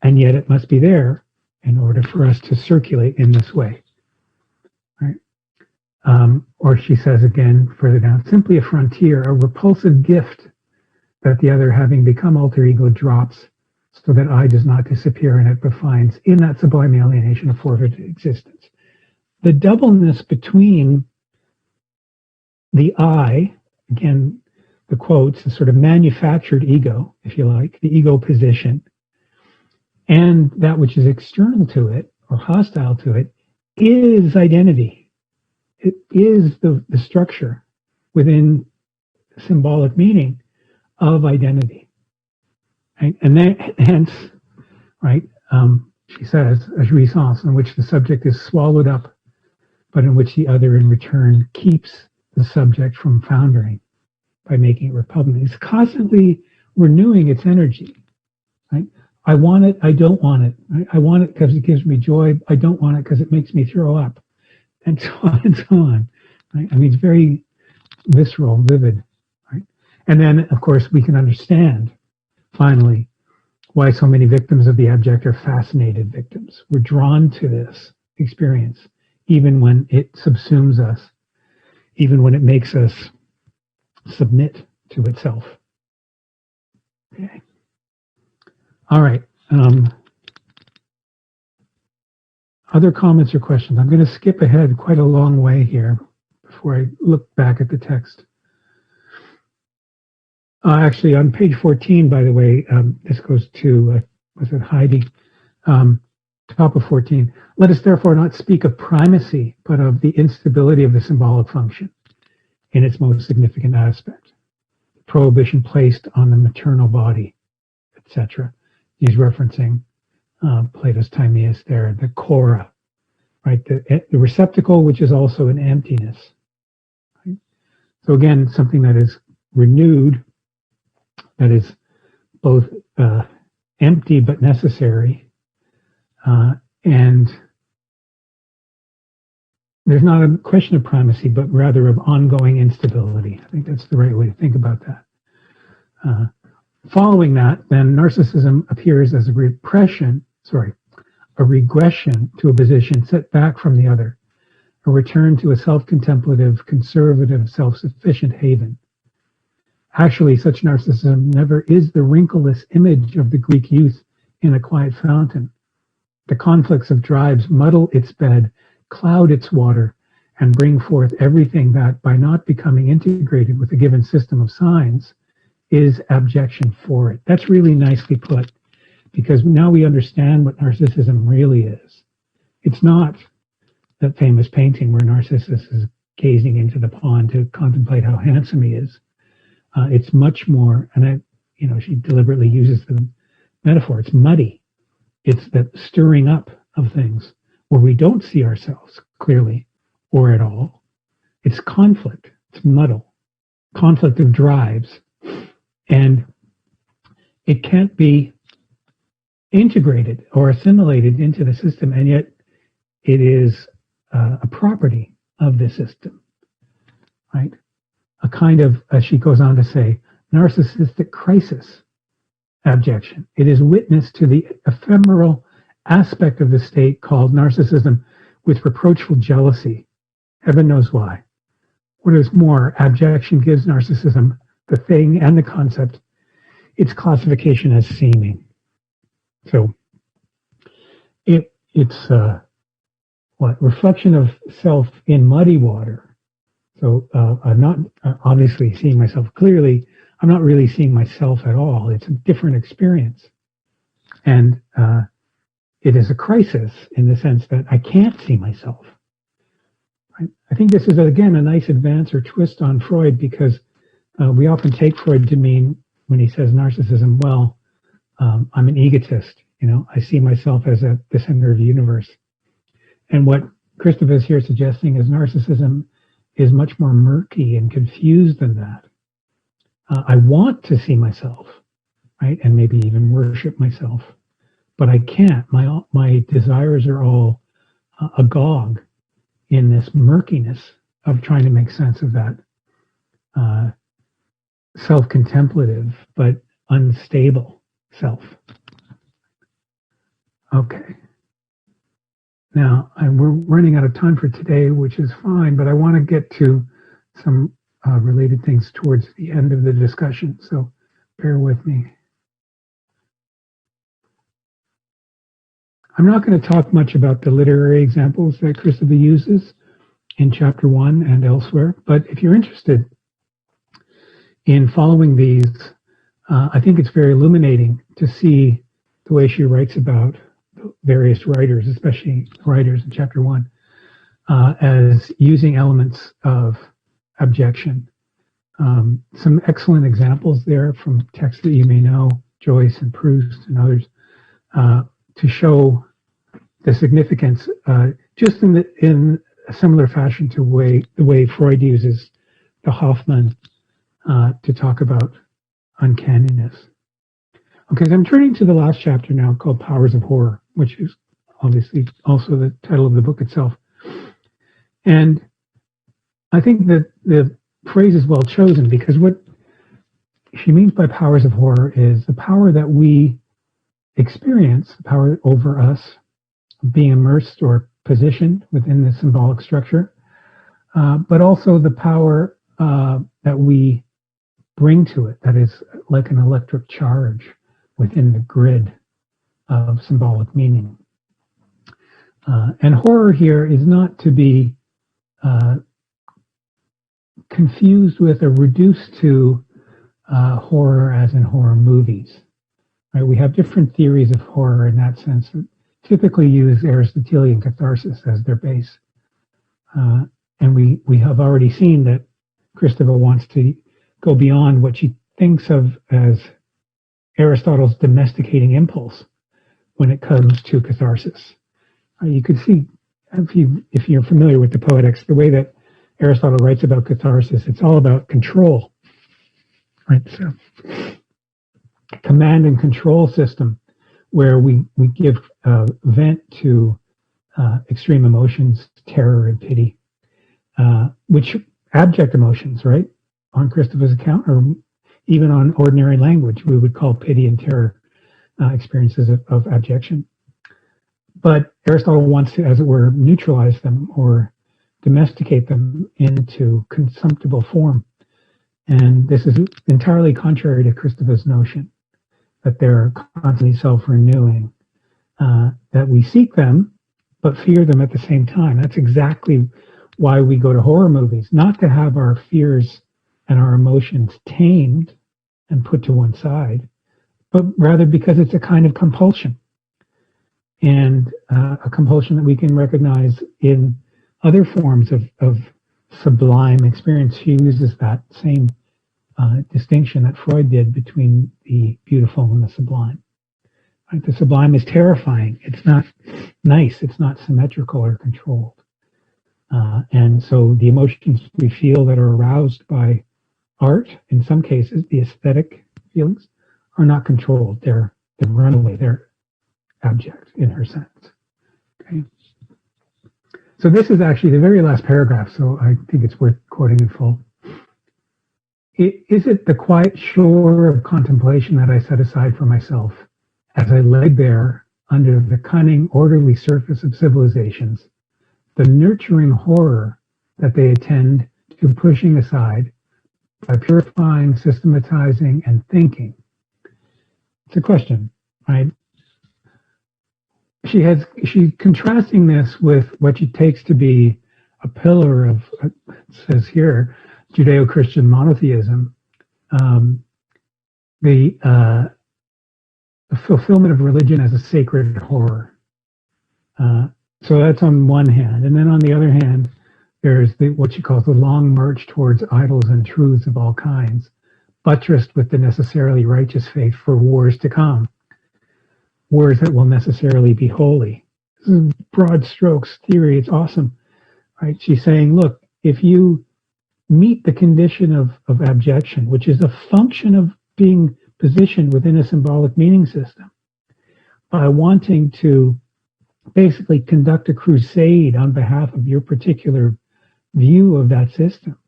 And yet it must be there in order for us to circulate in this way. Right? Or she says again further down, simply a frontier, a repulsive gift that the other, having become alter ego, drops so that I does not disappear in it, but finds in that sublime alienation a forfeited existence. The doubleness between the I, again, the quotes, the sort of manufactured ego, if you like, the ego position, and that which is external to it or hostile to it, is identity. It is the structure within symbolic meaning of identity. Right? And then, hence, right, she says, a jouissance in which the subject is swallowed up, but in which the other in return keeps the subject from foundering by making it repugnant. It's constantly renewing its energy. Right? I want it, I don't want it. Right? I want it because it gives me joy. I don't want it because it makes me throw up. And so on and so on. Right? I mean, it's very visceral, vivid. Right? And then, of course, we can understand, finally, why so many victims of the abject are fascinated victims. We're drawn to this experience, even when it subsumes us, even when it makes us submit to itself. Okay. All right. Other comments or questions? I'm going to skip ahead quite a long way here before I look back at the text. Actually, on page 14, by the way, this goes to, was it Heidi? Top of 14. Let us therefore not speak of primacy, but of the instability of the symbolic function in its most significant aspect. Prohibition placed on the maternal body, etc. He's referencing Plato's Timaeus there, the chora, right? The receptacle, which is also an emptiness. Right? So again, something that is renewed, that is both empty but necessary, and there's not a question of primacy, but rather of ongoing instability. I think that's the right way to think about that. Following that, then narcissism appears as a regression to a position set back from the other, a return to a self-contemplative, conservative, self-sufficient haven. Actually, such narcissism never is the wrinkleless image of the Greek youth in a quiet fountain. The conflicts of tribes muddle its bed, cloud its water, and bring forth everything that, by not becoming integrated with a given system of signs, is abjection for it. That's really nicely put, because now we understand what narcissism really is. It's not that famous painting where Narcissus is gazing into the pond to contemplate how handsome he is. It's much more, and she deliberately uses the metaphor. It's muddy. It's the stirring up of things where we don't see ourselves clearly or at all. It's conflict. It's muddle. Conflict of drives. And it can't be integrated or assimilated into the system, and yet it is a property of the system, right? A kind of, as she goes on to say, narcissistic crisis abjection. It is witness to the ephemeral aspect of the state called narcissism with reproachful jealousy. Heaven knows why. What is more, abjection gives narcissism, the thing and the concept, its classification as seeming. So it's reflection of self in muddy water. So I'm not obviously seeing myself clearly. I'm not really seeing myself at all. It's a different experience. And it is a crisis in the sense that I can't see myself. I think this is, again, a nice advance or twist on Freud, because we often take Freud to mean, when he says narcissism, well, I'm an egotist. I see myself as at the center of the universe. And what Christopher is here suggesting is narcissism is much more murky and confused than that. I want to see myself, right, and maybe even worship myself, but I can't. My desires are all agog in this murkiness of trying to make sense of that self-contemplative but unstable self. Okay. Now, we're running out of time for today, which is fine, but I want to get to some related things towards the end of the discussion, so bear with me. I'm not going to talk much about the literary examples that Christopher uses in chapter 1 and elsewhere, but if you're interested in following these, I think it's very illuminating to see the way she writes about various writers, especially writers in chapter 1, as using elements of abjection. Some excellent examples there from texts that you may know, Joyce and Proust and others, to show the significance, just in a similar fashion to the way Freud uses the Hoffman to talk about uncanniness. Okay, so I'm turning to the last chapter now, called Powers of Horror, which is obviously also the title of the book itself. And I think that the phrase is well chosen, because what she means by powers of horror is the power that we experience, power over us, being immersed or positioned within the symbolic structure, but also the power that we bring to it, that is like an electric charge within the grid of symbolic meaning. And horror here is not to be confused with or reduced to horror as in horror movies. Right? We have different theories of horror in that sense. Typically use Aristotelian catharsis as their base. And we have already seen that Kristeva wants to go beyond what she thinks of as Aristotle's domesticating impulse when it comes to catharsis. You could see, if you're familiar with the Poetics, the way that Aristotle writes about catharsis, it's all about control. Right? So, command and control system where we give vent to extreme emotions, terror and pity, which abject emotions, right? On Kristeva's account, or even on ordinary language, we would call pity and terror experiences of abjection. But Aristotle wants to, as it were, neutralize them or domesticate them into consumptible form. And this is entirely contrary to Kristeva's notion that they're constantly self-renewing, that we seek them, but fear them at the same time. That's exactly why we go to horror movies, not to have our fears and our emotions tamed and put to one side, but rather because it's a kind of compulsion, and a compulsion that we can recognize in other forms of sublime experience. She uses that same distinction that Freud did between the beautiful and the sublime. Right? The sublime is terrifying. It's not nice. It's not symmetrical or controlled. And so the emotions we feel that are aroused by art, in some cases, the aesthetic feelings, are not controlled. They're runaway. They're abject in her sense. Okay. So this is actually the very last paragraph, so I think it's worth quoting in full. Is it the quiet shore of contemplation that I set aside for myself as I lay bare under the cunning, orderly surface of civilizations, the nurturing horror that they attend to pushing aside by purifying, systematizing, and thinking? It's a question, right? She's contrasting this with what she takes to be a pillar of, it says here, Judeo-Christian monotheism, the fulfillment of religion as a sacred horror. So that's on one hand. And then on the other hand, there's what she calls the long march towards idols and truths of all kinds, buttressed with the necessarily righteous faith for wars to come, wars that will necessarily be holy. This is broad strokes theory. It's awesome, right? She's saying, look, if you meet the condition of abjection, which is a function of being positioned within a symbolic meaning system, by wanting to basically conduct a crusade on behalf of your particular view of that system,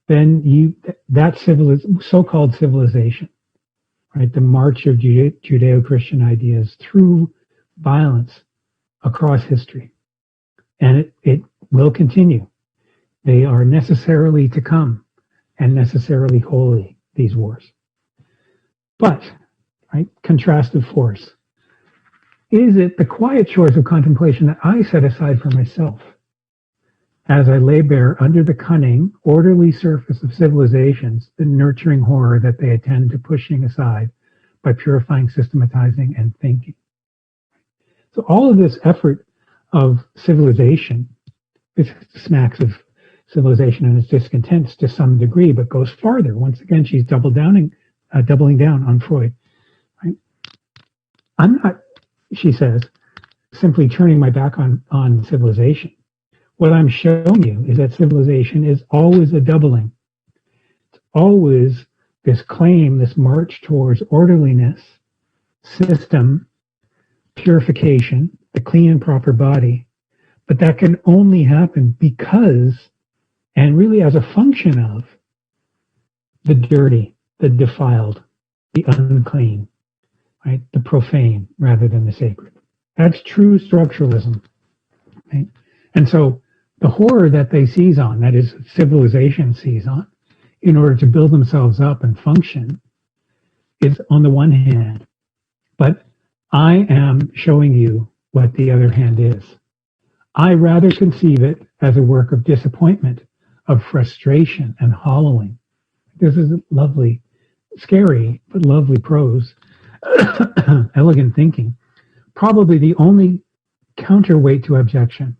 then that so-called civilization, right, the march of Judeo-Christian ideas through violence across history, and it will continue. They are necessarily to come and necessarily holy, these wars. But, right, contrastive force. Is it the quiet shores of contemplation that I set aside for myself as I lay bare under the cunning, orderly surface of civilizations, the nurturing horror that they attend to pushing aside by purifying, systematizing, and thinking? So all of this effort of civilization, this smacks of civilization and its discontents to some degree, but goes farther. Once again, she's doubling down on Freud. Right? I'm not, she says, simply turning my back on civilization. What I'm showing you is that civilization is always a doubling. It's always this claim, this march towards orderliness, system, purification, the clean and proper body. But that can only happen because, and really as a function of, the dirty, the defiled, the unclean, right? The profane rather than the sacred. That's true structuralism, right? And so the horror that they seize on, that is civilization seize on, in order to build themselves up and function, is on the one hand. But I am showing you what the other hand is. I rather conceive it as a work of disappointment, of frustration and hollowing. This is lovely, scary, but lovely prose, elegant thinking, probably the only counterweight to abjection.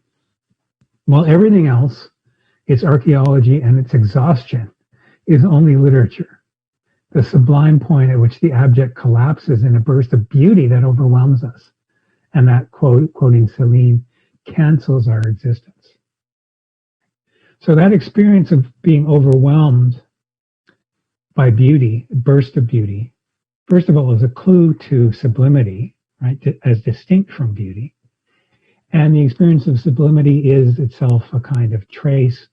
While everything else, its archaeology and its exhaustion, is only literature, the sublime point at which the abject collapses in a burst of beauty that overwhelms us, and that, quoting Celine, cancels our existence. So that experience of being overwhelmed by beauty, a burst of beauty, first of all, is a clue to sublimity, right, as distinct from beauty. And the experience of sublimity is itself a kind of trace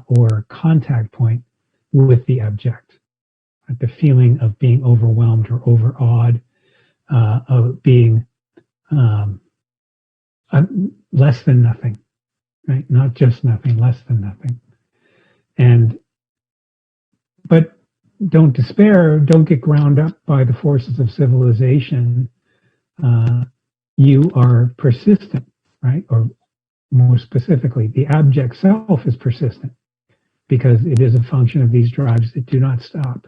or contact point with the abject. Right? The feeling of being overwhelmed or overawed, of being less than nothing, right? Not just nothing, less than nothing. But don't despair, don't get ground up by the forces of civilization. You are persistent, right? Or more specifically, the abject self is persistent because it is a function of these drives that do not stop.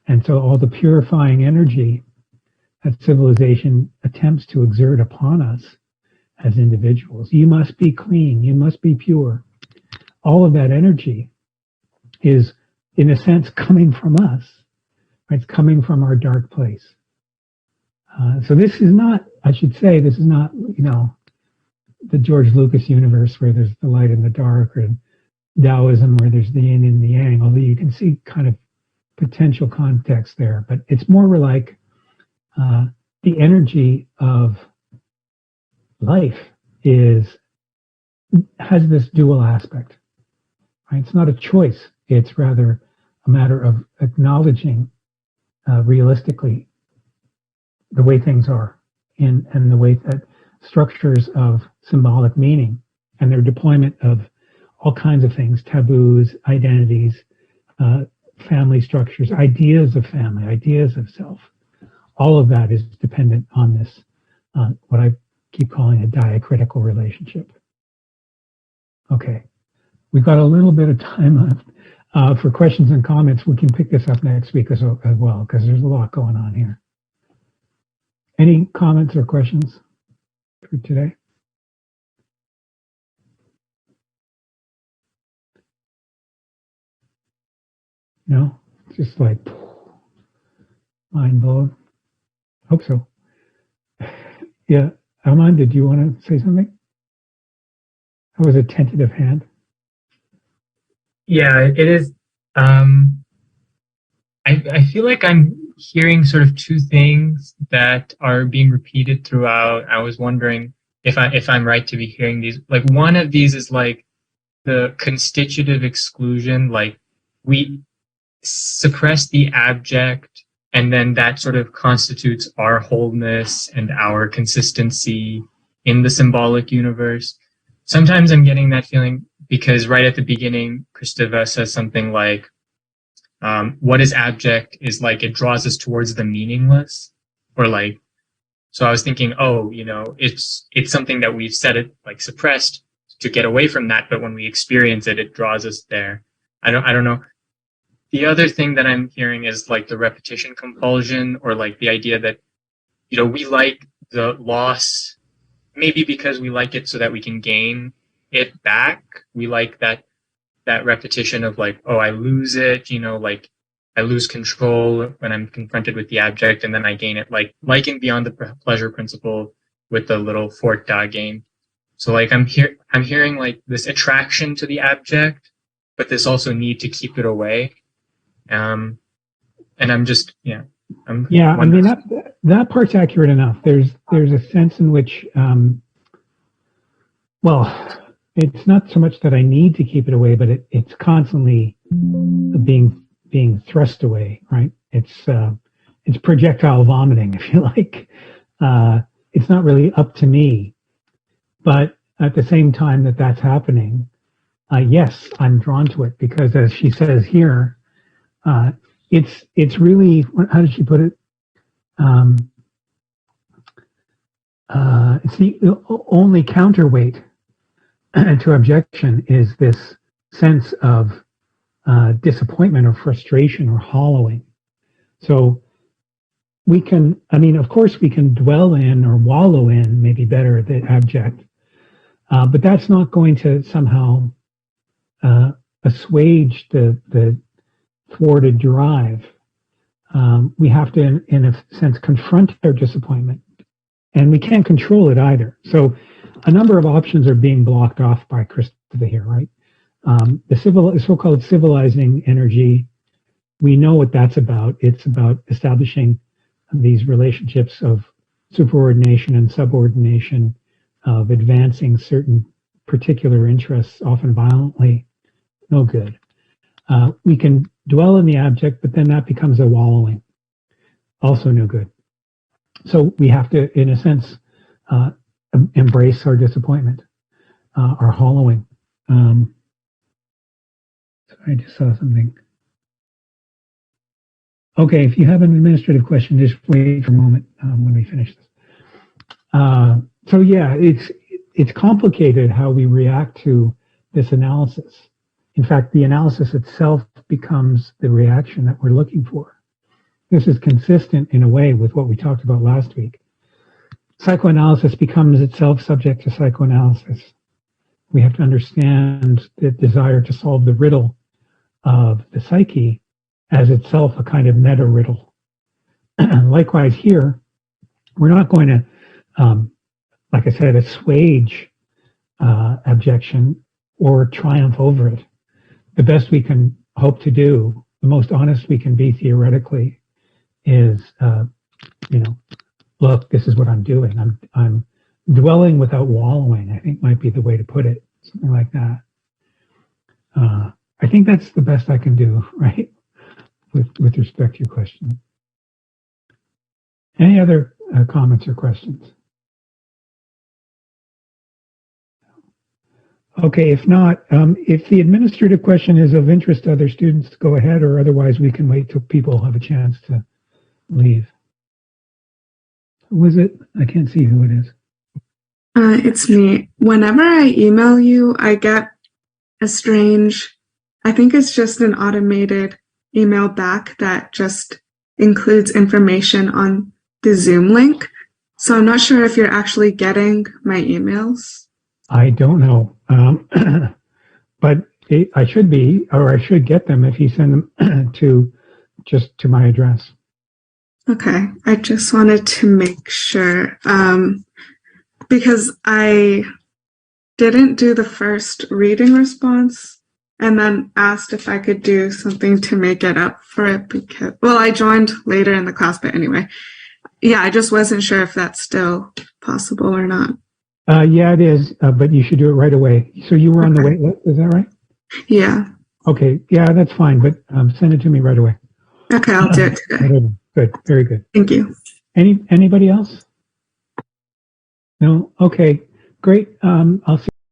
And so all the purifying energy that civilization attempts to exert upon us as individuals, you must be clean, you must be pure. All of that energy is, in a sense, coming from us. Right? It's coming from our dark place. So this is not, I should say, this is not, the George Lucas universe where there's the light and the dark, or Taoism where there's the yin and the yang, although you can see kind of potential context there. But it's more like the energy of life has this dual aspect. Right? It's not a choice. It's rather a matter of acknowledging realistically the way things are and the way that structures of symbolic meaning and their deployment of all kinds of things, taboos, identities, family structures, ideas of family, ideas of self. All of that is dependent on this, what I keep calling a diacritical relationship. Okay, we've got a little bit of time left for questions and comments. We can pick this up next week as well, because there's a lot going on here. Any comments or questions for today? No? Just like mind blown. Hope so. Yeah. Armand, did you want to say something? That was a tentative hand. Yeah, it is. I feel like I'm hearing sort of two things that are being repeated throughout. I was wondering if I'm right to be hearing these. Like, one of these is like the constitutive exclusion, like we suppress the abject and then that sort of constitutes our wholeness and our consistency in the symbolic universe. Sometimes I'm getting that feeling because right at the beginning, Kristeva says something like, what is abject is like it draws us towards the meaningless, or like, so I was thinking, it's something that we've set it like suppressed to get away from that, but when we experience it, it draws us there. I don't know. The other thing that I'm hearing is like the repetition compulsion, or like the idea that, we like the loss, maybe because we like it so that we can gain it back. We like that repetition of like, I lose it, like I lose control when I'm confronted with the abject, and then I gain it, like in Beyond the Pleasure Principle with the little fort game. So like I'm hearing like this attraction to the abject, but this also need to keep it away. And I'm just, I mean, that part's accurate enough. There's a sense in which, it's not so much that I need to keep it away, but it's constantly being thrust away, right? It's it's projectile vomiting, if you like. It's not really up to me, but at the same time that that's happening, yes, I'm drawn to it because, as she says here, it's really, how did she put it? It's the only counterweight to objection is this sense of disappointment or frustration or hollowing. So we can, I mean, of course, we can dwell in or wallow in, maybe better, the abject, but that's not going to somehow assuage the thwarted drive. We have to, in a sense, confront our disappointment, and we can't control it either. So a number of options are being blocked off by Christopher here, right? The so-called civilizing energy, we know what that's about. It's about establishing these relationships of superordination and subordination, of advancing certain particular interests, often violently. No good. We can dwell in the abject, but then that becomes a wallowing. Also no good. So we have to, in a sense, embrace our disappointment, our hollowing. I just saw something. Okay, if you have an administrative question, just wait for a moment when we finish this. So yeah, it's complicated how we react to this analysis. In fact, the analysis itself becomes the reaction that we're looking for. This is consistent in a way with what we talked about last week. Psychoanalysis becomes itself subject to psychoanalysis. We have to understand the desire to solve the riddle of the psyche as itself a kind of meta riddle. Likewise here, we're not going to, like I said, assuage objection or triumph over it. The best we can hope to do, the most honest we can be theoretically, is, look, this is what I'm doing. I'm dwelling without wallowing, I think might be the way to put it, something like that. I think that's the best I can do, right, with respect to your question. Any other comments or questions? Okay, if not, if the administrative question is of interest to other students, go ahead, or otherwise we can wait till people have a chance to leave. Who is it? I can't see who it is. It's me. Whenever I email you, I get a strange, I think it's just an automated email back that just includes information on the Zoom link. So I'm not sure if you're actually getting my emails. I don't know, but I should be, or I should get them if you send them to my address. Okay, I just wanted to make sure, because I didn't do the first reading response and then asked if I could do something to make it up for it because, well, I joined later in the class, but anyway, yeah, I just wasn't sure if that's still possible or not. Yeah, it is, but you should do it right away. So you were on the wait list, is that right? Yeah. Okay, yeah, that's fine, but send it to me right away. Okay, I'll do it today. Good, very good. Thank you. Anybody else? No? Okay, great. I'll see